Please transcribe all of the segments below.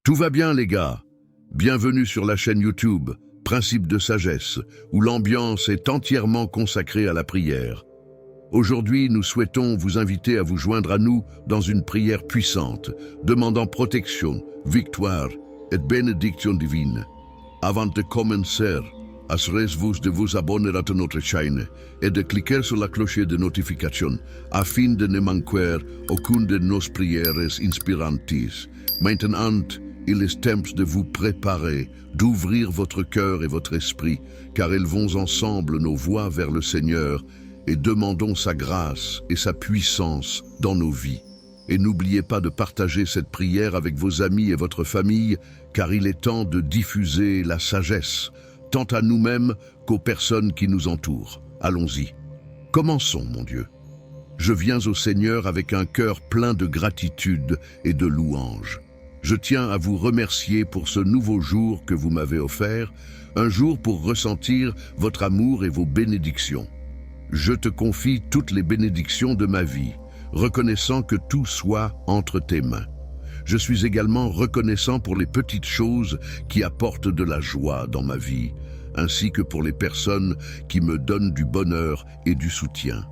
Tout va bien les gars. Bienvenue sur la chaîne YouTube, Principe de sagesse, où l'ambiance est entièrement consacrée à la prière. Aujourd'hui, nous souhaitons vous inviter à vous joindre à nous dans une prière puissante, demandant protection, victoire et bénédiction divine. Avant de commencer, assurez-vous de vous abonner à notre chaîne et de cliquer sur la cloche de notification afin de ne manquer aucune de nos prières inspirantes. Maintenant, il est temps de vous préparer, d'ouvrir votre cœur et votre esprit, car élevons ensemble nos voix vers le Seigneur et demandons sa grâce et sa puissance dans nos vies. Et n'oubliez pas de partager cette prière avec vos amis et votre famille, car il est temps de diffuser la sagesse, tant à nous-mêmes qu'aux personnes qui nous entourent. Allons-y. Commençons, mon Dieu. Je viens au Seigneur avec un cœur plein de gratitude et de louange. Je tiens à vous remercier pour ce nouveau jour que vous m'avez offert, un jour pour ressentir votre amour et vos bénédictions. Je te confie toutes les bénédictions de ma vie, reconnaissant que tout soit entre tes mains. Je suis également reconnaissant pour les petites choses qui apportent de la joie dans ma vie, ainsi que pour les personnes qui me donnent du bonheur et du soutien.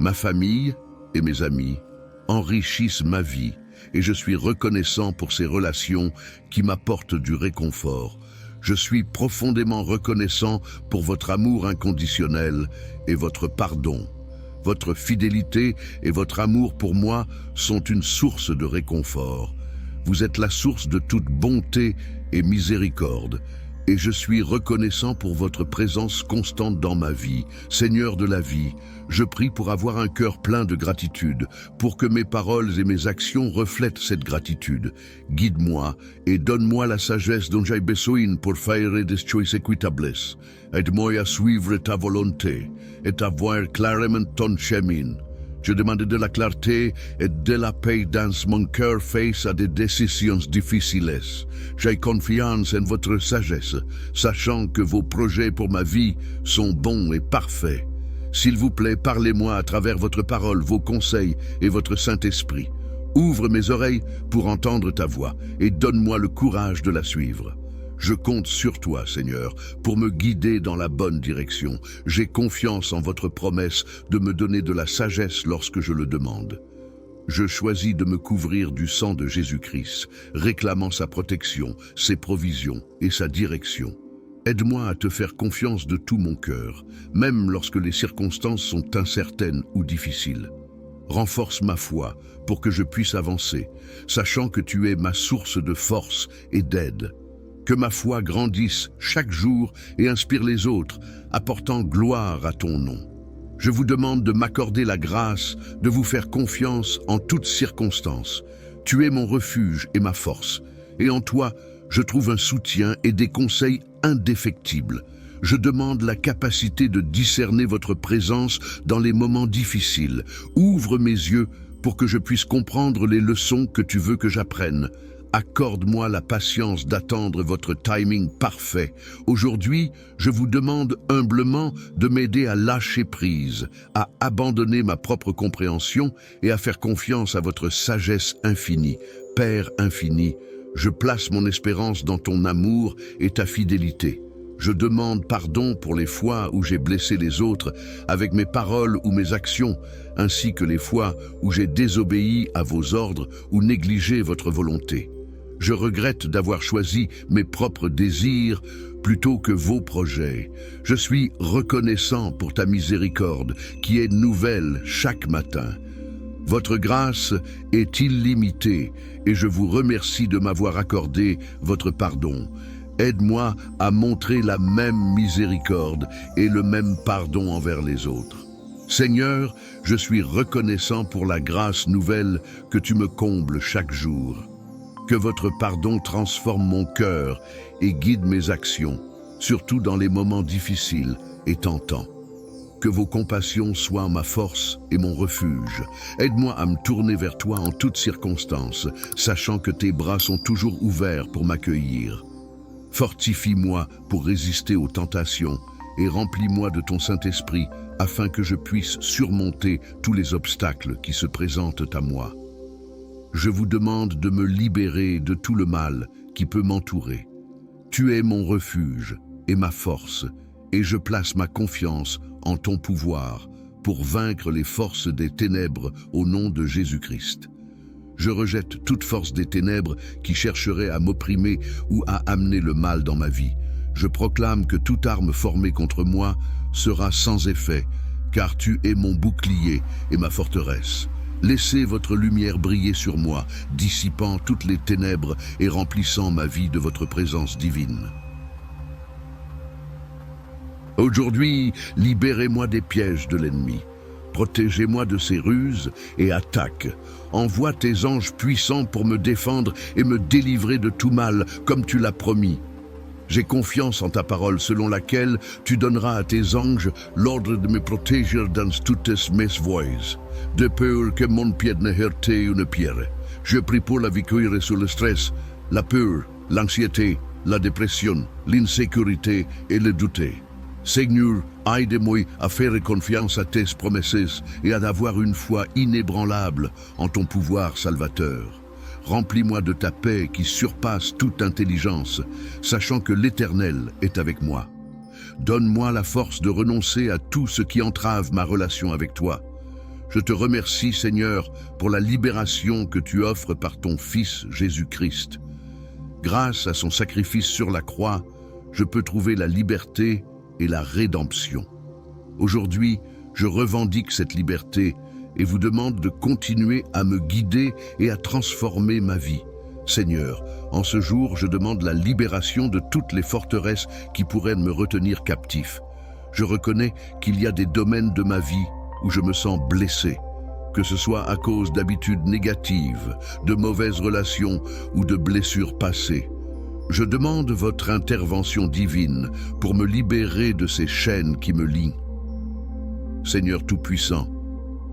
Ma famille et mes amis enrichissent ma vie et je suis reconnaissant pour ces relations qui m'apportent du réconfort. Je suis profondément reconnaissant pour votre amour inconditionnel et votre pardon. Votre fidélité et votre amour pour moi sont une source de réconfort. Vous êtes la source de toute bonté et miséricorde, et je suis reconnaissant pour votre présence constante dans ma vie. Seigneur de la vie, je prie pour avoir un cœur plein de gratitude, pour que mes paroles et mes actions reflètent cette gratitude. Guide-moi et donne-moi la sagesse dont j'ai besoin pour faire des choix équitables. Aide-moi à suivre ta volonté et à voir clairement ton chemin. Je demande de la clarté et de la paix dans mon cœur face à des décisions difficiles. J'ai confiance en votre sagesse, sachant que vos projets pour ma vie sont bons et parfaits. S'il vous plaît, parlez-moi à travers votre parole, vos conseils et votre Saint-Esprit. Ouvre mes oreilles pour entendre ta voix et donne-moi le courage de la suivre. Je compte sur toi, Seigneur, pour me guider dans la bonne direction. J'ai confiance en votre promesse de me donner de la sagesse lorsque je le demande. Je choisis de me couvrir du sang de Jésus-Christ, réclamant sa protection, ses provisions et sa direction. Aide-moi à te faire confiance de tout mon cœur, même lorsque les circonstances sont incertaines ou difficiles. Renforce ma foi pour que je puisse avancer, sachant que tu es ma source de force et d'aide. Que ma foi grandisse chaque jour et inspire les autres, apportant gloire à ton nom. Je vous demande de m'accorder la grâce de vous faire confiance en toutes circonstances. Tu es mon refuge et ma force, et en toi, je trouve un soutien et des conseils indéfectibles. Je demande la capacité de discerner votre présence dans les moments difficiles. Ouvre mes yeux pour que je puisse comprendre les leçons que tu veux que j'apprenne. Accorde-moi la patience d'attendre votre timing parfait. Aujourd'hui, je vous demande humblement de m'aider à lâcher prise, à abandonner ma propre compréhension et à faire confiance à votre sagesse infinie. Père infini, je place mon espérance dans ton amour et ta fidélité. Je demande pardon pour les fois où j'ai blessé les autres avec mes paroles ou mes actions, ainsi que les fois où j'ai désobéi à vos ordres ou négligé votre volonté. Je regrette d'avoir choisi mes propres désirs plutôt que vos projets. Je suis reconnaissant pour ta miséricorde qui est nouvelle chaque matin. Votre grâce est illimitée et je vous remercie de m'avoir accordé votre pardon. Aide-moi à montrer la même miséricorde et le même pardon envers les autres. Seigneur, je suis reconnaissant pour la grâce nouvelle que tu me combles chaque jour. Que votre pardon transforme mon cœur et guide mes actions, surtout dans les moments difficiles et tentants. Que vos compassions soient ma force et mon refuge. Aide-moi à me tourner vers toi en toutes circonstances, sachant que tes bras sont toujours ouverts pour m'accueillir. Fortifie-moi pour résister aux tentations et remplis-moi de ton Saint-Esprit afin que je puisse surmonter tous les obstacles qui se présentent à moi. je vous demande de me libérer de tout le mal qui peut m'entourer. Tu es mon refuge et ma force, et je place ma confiance en ton pouvoir pour vaincre les forces des ténèbres au nom de Jésus-Christ. Je rejette toute force des ténèbres qui chercherait à m'opprimer ou à amener le mal dans ma vie. Je proclame que toute arme formée contre moi sera sans effet, car tu es mon bouclier et ma forteresse. Laissez votre lumière briller sur moi, dissipant toutes les ténèbres et remplissant ma vie de votre présence divine. Aujourd'hui, libérez-moi des pièges de l'ennemi. Protégez-moi de ses ruses et attaques. Envoie tes anges puissants pour me défendre et me délivrer de tout mal, comme tu l'as promis. J'ai confiance en ta parole selon laquelle tu donneras à tes anges l'ordre de me protéger dans toutes mes voies, de peur que mon pied ne heurte une pierre. Je prie pour la victoire sur le stress, la peur, l'anxiété, la dépression, l'insécurité et le doute. Seigneur, aide-moi à faire confiance à tes promesses et à avoir une foi inébranlable en ton pouvoir salvateur. Remplis-moi de ta paix qui surpasse toute intelligence, sachant que l'Éternel est avec moi. Donne-moi la force de renoncer à tout ce qui entrave ma relation avec toi. Je te remercie, Seigneur, pour la libération que tu offres par ton Fils Jésus-Christ. Grâce à son sacrifice sur la croix, je peux trouver la liberté et la rédemption. Aujourd'hui, je revendique cette liberté et vous demande de continuer à me guider et à transformer ma vie. Seigneur, en ce jour, je demande la libération de toutes les forteresses qui pourraient me retenir captif. Je reconnais qu'il y a des domaines de ma vie où je me sens blessé, que ce soit à cause d'habitudes négatives, de mauvaises relations ou de blessures passées. Je demande votre intervention divine pour me libérer de ces chaînes qui me lient. Seigneur Tout-Puissant,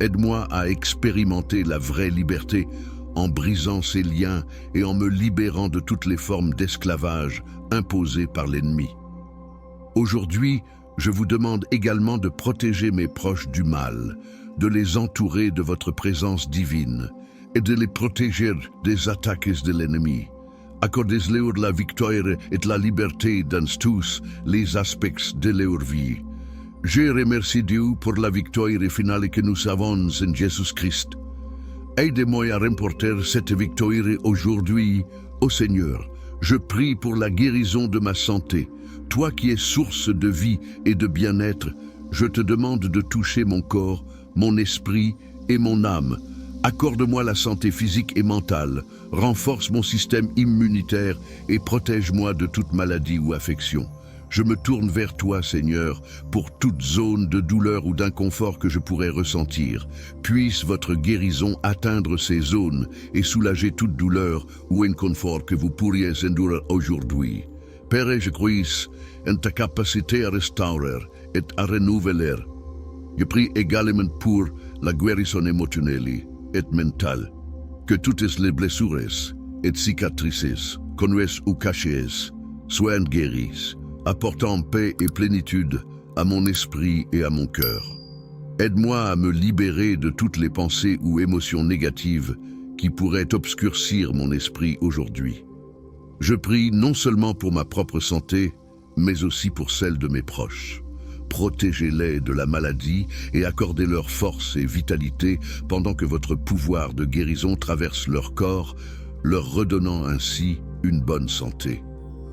aide-moi à expérimenter la vraie liberté en brisant ces liens et en me libérant de toutes les formes d'esclavage imposées par l'ennemi. Aujourd'hui, je vous demande également de protéger mes proches du mal, de les entourer de votre présence divine et de les protéger des attaques de l'ennemi. Accordez-leur la victoire et la liberté dans tous les aspects de leur vie. Je remercie Dieu pour la victoire finale que nous avons en Jésus-Christ. Aidez-moi à remporter cette victoire aujourd'hui, ô Seigneur. Je prie pour la guérison de ma santé. Toi qui es source de vie et de bien-être, je te demande de toucher mon corps, mon esprit et mon âme. Accorde-moi la santé physique et mentale, renforce mon système immunitaire et protège-moi de toute maladie ou affection. Je me tourne vers toi, Seigneur, pour toute zone de douleur ou d'inconfort que je pourrais ressentir. Puisse votre guérison atteindre ces zones et soulager toute douleur ou inconfort que vous pourriez endurer aujourd'hui. Père, je crois en ta capacité à restaurer et à renouveler. Je prie également pour la guérison émotionnelle et mentale, que toutes les blessures et cicatrices, connues ou cachées, soient guéries, apportant paix et plénitude à mon esprit et à mon cœur. Aide-moi à me libérer de toutes les pensées ou émotions négatives qui pourraient obscurcir mon esprit aujourd'hui. Je prie non seulement pour ma propre santé, mais aussi pour celle de mes proches. Protégez-les de la maladie et accordez-leur force et vitalité pendant que votre pouvoir de guérison traverse leur corps, leur redonnant ainsi une bonne santé.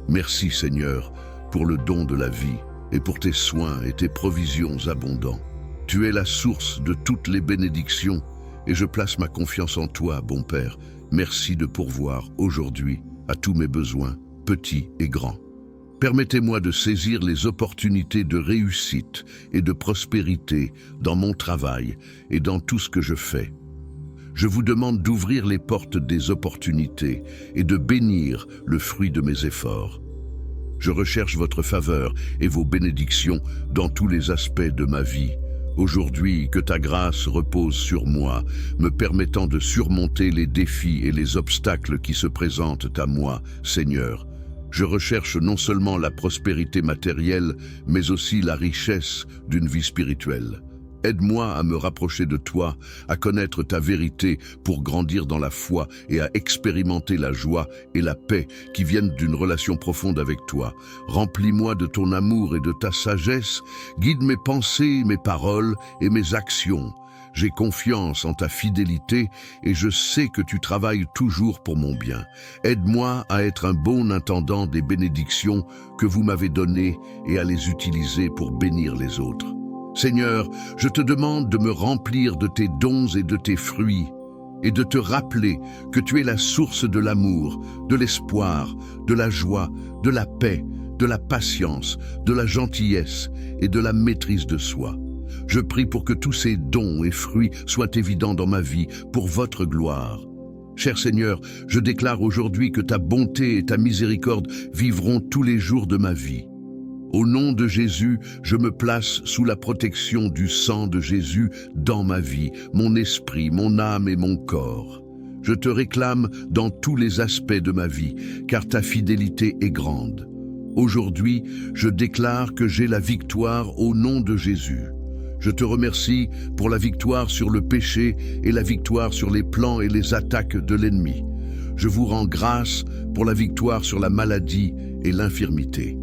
Merci Seigneur pour le don de la vie et pour tes soins et tes provisions abondants. Tu es la source de toutes les bénédictions et je place ma confiance en toi, bon Père. Merci de pourvoir aujourd'hui à tous mes besoins, petits et grands. Permettez-moi de saisir les opportunités de réussite et de prospérité dans mon travail et dans tout ce que je fais. Je vous demande d'ouvrir les portes des opportunités et de bénir le fruit de mes efforts. Je recherche votre faveur et vos bénédictions dans tous les aspects de ma vie. Aujourd'hui, que ta grâce repose sur moi, me permettant de surmonter les défis et les obstacles qui se présentent à moi, Seigneur. Je recherche non seulement la prospérité matérielle, mais aussi la richesse d'une vie spirituelle. Aide-moi à me rapprocher de toi, à connaître ta vérité pour grandir dans la foi et à expérimenter la joie et la paix qui viennent d'une relation profonde avec toi. Remplis-moi de ton amour et de ta sagesse, guide mes pensées, mes paroles et mes actions. J'ai confiance en ta fidélité et je sais que tu travailles toujours pour mon bien. Aide-moi à être un bon intendant des bénédictions que vous m'avez données et à les utiliser pour bénir les autres. Seigneur, je te demande de me remplir de tes dons et de tes fruits et de te rappeler que tu es la source de l'amour, de l'espoir, de la joie, de la paix, de la patience, de la gentillesse et de la maîtrise de soi. Je prie pour que tous ces dons et fruits soient évidents dans ma vie pour votre gloire. Cher Seigneur, je déclare aujourd'hui que ta bonté et ta miséricorde vivront tous les jours de ma vie. Au nom de Jésus, je me place sous la protection du sang de Jésus dans ma vie, mon esprit, mon âme et mon corps. Je te réclame dans tous les aspects de ma vie, car ta fidélité est grande. Aujourd'hui, je déclare que j'ai la victoire au nom de Jésus. Je te remercie pour la victoire sur le péché et la victoire sur les plans et les attaques de l'ennemi. Je vous rends grâce pour la victoire sur la maladie et l'infirmité.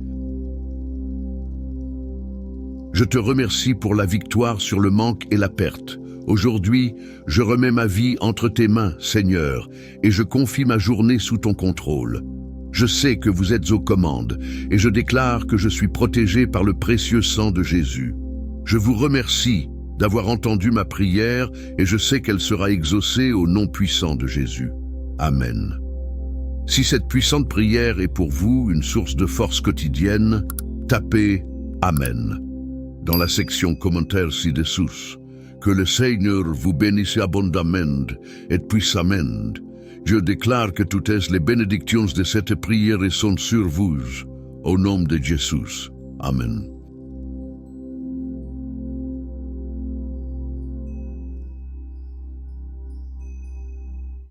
Je te remercie pour la victoire sur le manque et la perte. Aujourd'hui, je remets ma vie entre tes mains, Seigneur, et je confie ma journée sous ton contrôle. Je sais que vous êtes aux commandes, et je déclare que je suis protégé par le précieux sang de Jésus. Je vous remercie d'avoir entendu ma prière et je sais qu'elle sera exaucée au nom puissant de Jésus. Amen. Si cette puissante prière est pour vous une source de force quotidienne, tapez « Amen » dans la section commentaires ci-dessous. Que le Seigneur vous bénisse abondamment et puissamment. Je déclare que toutes les bénédictions de cette prière sont sur vous, au nom de Jésus. Amen.